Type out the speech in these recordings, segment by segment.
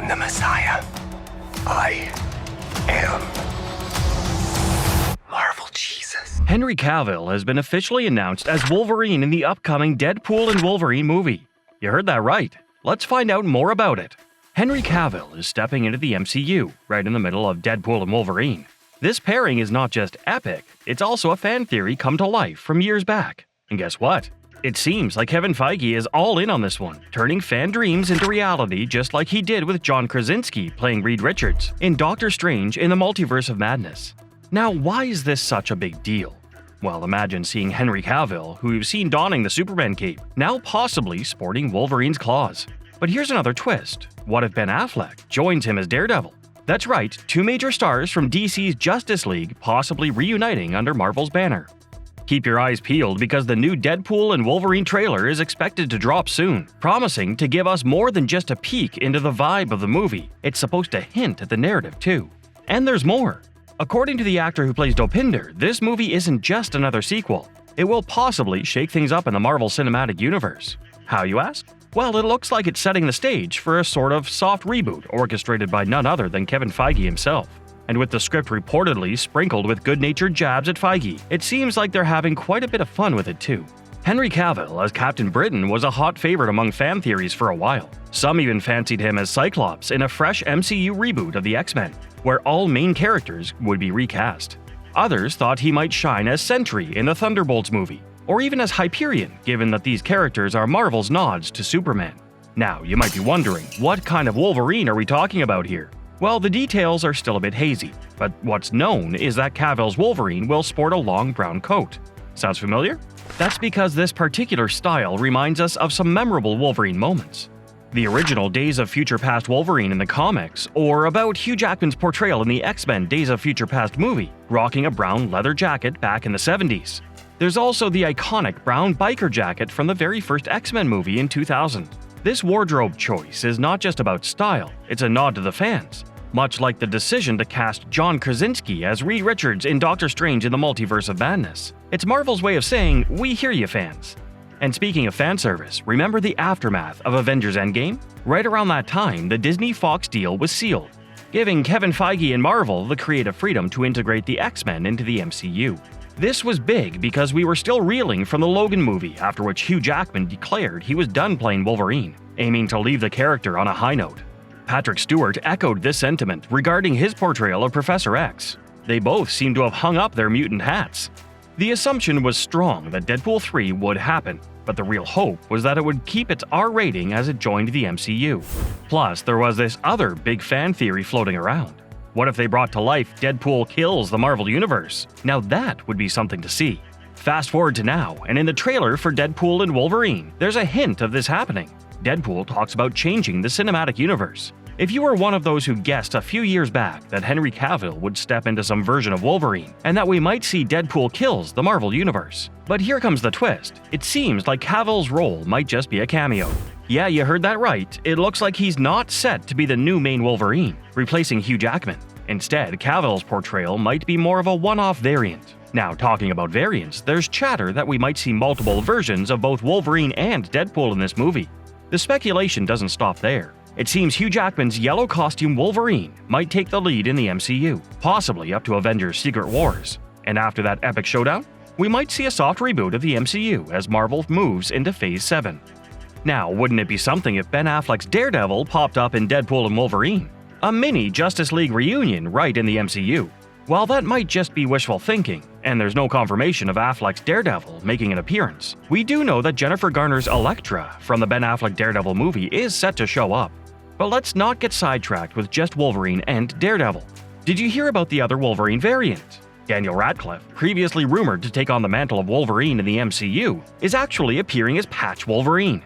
I'm the Messiah. I am Marvel Jesus. Henry Cavill has been officially announced as Wolverine in the upcoming Deadpool and Wolverine movie. You heard that right. Let's find out more about it. Henry Cavill is stepping into the MCU, right in the middle of Deadpool and Wolverine. This pairing is not just epic, it's also a fan theory come to life from years back. And guess what? It seems like Kevin Feige is all in on this one, turning fan dreams into reality just like he did with John Krasinski playing Reed Richards in Doctor Strange in the Multiverse of Madness. Now, why is this such a big deal? Well, imagine seeing Henry Cavill, who you've seen donning the Superman cape, now possibly sporting Wolverine's claws. But here's another twist. What if Ben Affleck joins him as Daredevil? That's right, two major stars from DC's Justice League possibly reuniting under Marvel's banner. Keep your eyes peeled because the new Deadpool and Wolverine trailer is expected to drop soon, promising to give us more than just a peek into the vibe of the movie. It's supposed to hint at the narrative too. And there's more. According to the actor who plays Dopinder, this movie isn't just another sequel. It will possibly shake things up in the Marvel Cinematic Universe. How, you ask? Well, it looks like it's setting the stage for a sort of soft reboot orchestrated by none other than Kevin Feige himself. And with the script reportedly sprinkled with good-natured jabs at Feige, it seems like they're having quite a bit of fun with it too. Henry Cavill as Captain Britain was a hot favorite among fan theories for a while. Some even fancied him as Cyclops in a fresh MCU reboot of the X-Men, where all main characters would be recast. Others thought he might shine as Sentry in the Thunderbolts movie, or even as Hyperion, given that these characters are Marvel's nods to Superman. Now, you might be wondering, what kind of Wolverine are we talking about here? Well, the details are still a bit hazy, but what's known is that Cavill's Wolverine will sport a long brown coat. Sounds familiar? That's because this particular style reminds us of some memorable Wolverine moments. The original Days of Future Past Wolverine in the comics, or about Hugh Jackman's portrayal in the X-Men Days of Future Past movie, rocking a brown leather jacket back in the 70s. There's also the iconic brown biker jacket from the very first X-Men movie in 2000. This wardrobe choice is not just about style, it's a nod to the fans. Much like the decision to cast John Krasinski as Reed Richards in Doctor Strange in the Multiverse of Madness. It's Marvel's way of saying, we hear you fans. And speaking of fan service, remember the aftermath of Avengers Endgame? Right around that time, the Disney-Fox deal was sealed, giving Kevin Feige and Marvel the creative freedom to integrate the X-Men into the MCU. This was big because we were still reeling from the Logan movie, after which Hugh Jackman declared he was done playing Wolverine, aiming to leave the character on a high note. Patrick Stewart echoed this sentiment regarding his portrayal of Professor X. They both seem to have hung up their mutant hats. The assumption was strong that Deadpool 3 would happen, but the real hope was that it would keep its R rating as it joined the MCU. Plus, there was this other big fan theory floating around. What if they brought to life Deadpool kills the Marvel Universe? Now that would be something to see. Fast forward to now, and in the trailer for Deadpool and Wolverine, there's a hint of this happening. Deadpool talks about changing the cinematic universe. If you were one of those who guessed a few years back that Henry Cavill would step into some version of Wolverine, and that we might see Deadpool kills the Marvel Universe. But here comes the twist. It seems like Cavill's role might just be a cameo. Yeah, you heard that right. It looks like he's not set to be the new main Wolverine, replacing Hugh Jackman. Instead, Cavill's portrayal might be more of a one-off variant. Now, talking about variants, there's chatter that we might see multiple versions of both Wolverine and Deadpool in this movie. The speculation doesn't stop there. It seems Hugh Jackman's yellow costume Wolverine might take the lead in the MCU, possibly up to Avengers Secret Wars. And after that epic showdown, we might see a soft reboot of the MCU as Marvel moves into Phase 7. Now, wouldn't it be something if Ben Affleck's Daredevil popped up in Deadpool and Wolverine? A mini Justice League reunion right in the MCU. While that might just be wishful thinking, and there's no confirmation of Affleck's Daredevil making an appearance, we do know that Jennifer Garner's Elektra from the Ben Affleck Daredevil movie is set to show up. But let's not get sidetracked with just Wolverine and Daredevil. Did you hear about the other Wolverine variant? Daniel Radcliffe, previously rumored to take on the mantle of Wolverine in the MCU, is actually appearing as Patch Wolverine.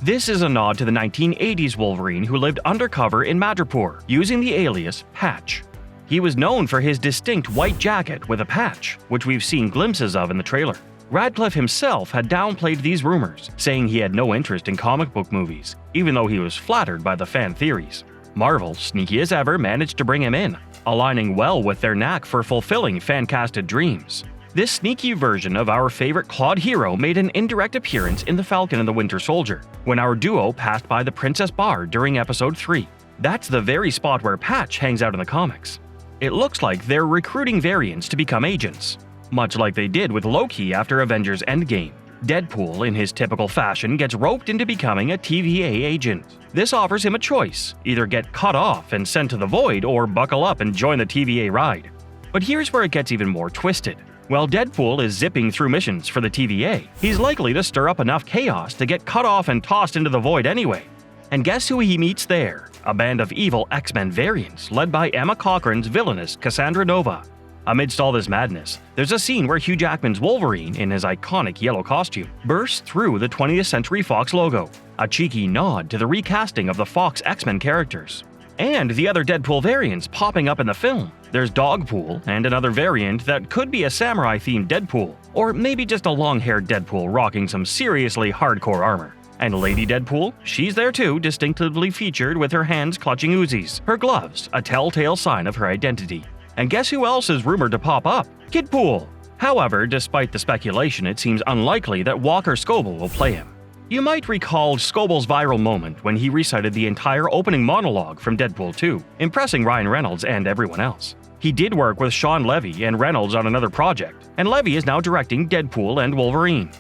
This is a nod to the 1980s Wolverine who lived undercover in Madripoor, using the alias Patch. He was known for his distinct white jacket with a patch, which we've seen glimpses of in the trailer. Radcliffe himself had downplayed these rumors, saying he had no interest in comic book movies, even though he was flattered by the fan theories. Marvel, sneaky as ever, managed to bring him in, aligning well with their knack for fulfilling fan-casted dreams. This sneaky version of our favorite Claude hero made an indirect appearance in The Falcon and the Winter Soldier, when our duo passed by the Princess Bar during Episode 3. That's the very spot where Patch hangs out in the comics. It looks like they're recruiting variants to become agents, much like they did with Loki after Avengers Endgame. Deadpool, in his typical fashion, gets roped into becoming a TVA agent. This offers him a choice: either get cut off and sent to the Void, or buckle up and join the TVA ride. But here's where it gets even more twisted. While Deadpool is zipping through missions for the TVA, he's likely to stir up enough chaos to get cut off and tossed into the Void anyway. And guess who he meets there? A band of evil X-Men variants led by Emma Cochrane's villainous Cassandra Nova. Amidst all this madness, there's a scene where Hugh Jackman's Wolverine, in his iconic yellow costume, bursts through the 20th Century Fox logo, a cheeky nod to the recasting of the Fox X-Men characters. And the other Deadpool variants popping up in the film. There's Dogpool and another variant that could be a samurai-themed Deadpool, or maybe just a long-haired Deadpool rocking some seriously hardcore armor. And Lady Deadpool, she's there too, distinctively featured with her hands clutching Uzis, her gloves, a telltale sign of her identity. And guess who else is rumored to pop up? Kidpool! However, despite the speculation, it seems unlikely that Walker Scobell will play him. You might recall Scobell's viral moment when he recited the entire opening monologue from Deadpool 2, impressing Ryan Reynolds and everyone else. He did work with Sean Levy and Reynolds on another project, and Levy is now directing Deadpool and Wolverine.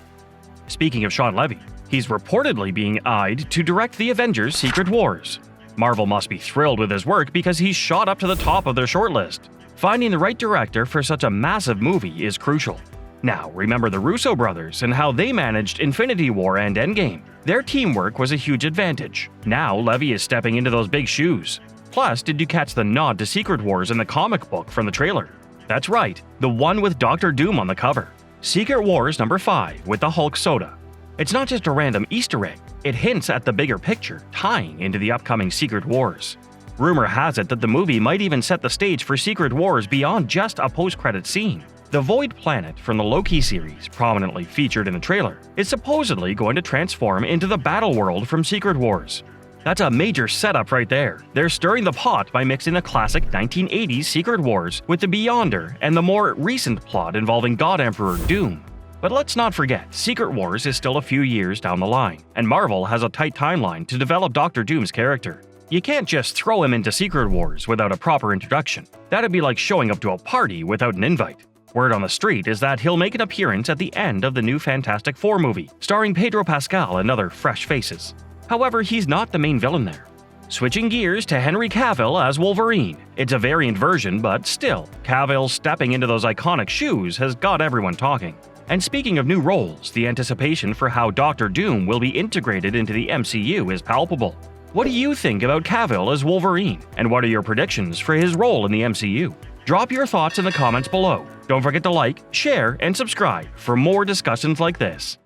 Speaking of Sean Levy, he's reportedly being eyed to direct the Avengers Secret Wars. Marvel must be thrilled with his work because he's shot up to the top of their shortlist. Finding the right director for such a massive movie is crucial. Now, remember the Russo brothers and how they managed Infinity War and Endgame. Their teamwork was a huge advantage. Now, Levy is stepping into those big shoes. Plus, did you catch the nod to Secret Wars in the comic book from the trailer? That's right, the one with Doctor Doom on the cover. Secret Wars number 5 with the Hulk soda. It's not just a random Easter egg, it hints at the bigger picture, tying into the upcoming Secret Wars. Rumor has it that the movie might even set the stage for Secret Wars beyond just a post-credit scene. The Void Planet from the Loki series, prominently featured in the trailer, is supposedly going to transform into the Battle World from Secret Wars. That's a major setup right there. They're stirring the pot by mixing the classic 1980s Secret Wars with the Beyonder and the more recent plot involving God Emperor Doom. But let's not forget, Secret Wars is still a few years down the line, and Marvel has a tight timeline to develop Doctor Doom's character. You can't just throw him into Secret Wars without a proper introduction. That'd be like showing up to a party without an invite. Word on the street is that he'll make an appearance at the end of the new Fantastic Four movie, starring Pedro Pascal and other fresh faces. However, he's not the main villain there. Switching gears to Henry Cavill as Wolverine. It's a variant version, but still, Cavill stepping into those iconic shoes has got everyone talking. And speaking of new roles, the anticipation for how Doctor Doom will be integrated into the MCU is palpable. What do you think about Cavil as Wolverine? And what are your predictions for his role in the MCU? Drop your thoughts in the comments below. Don't forget to like, share, and subscribe for more discussions like this.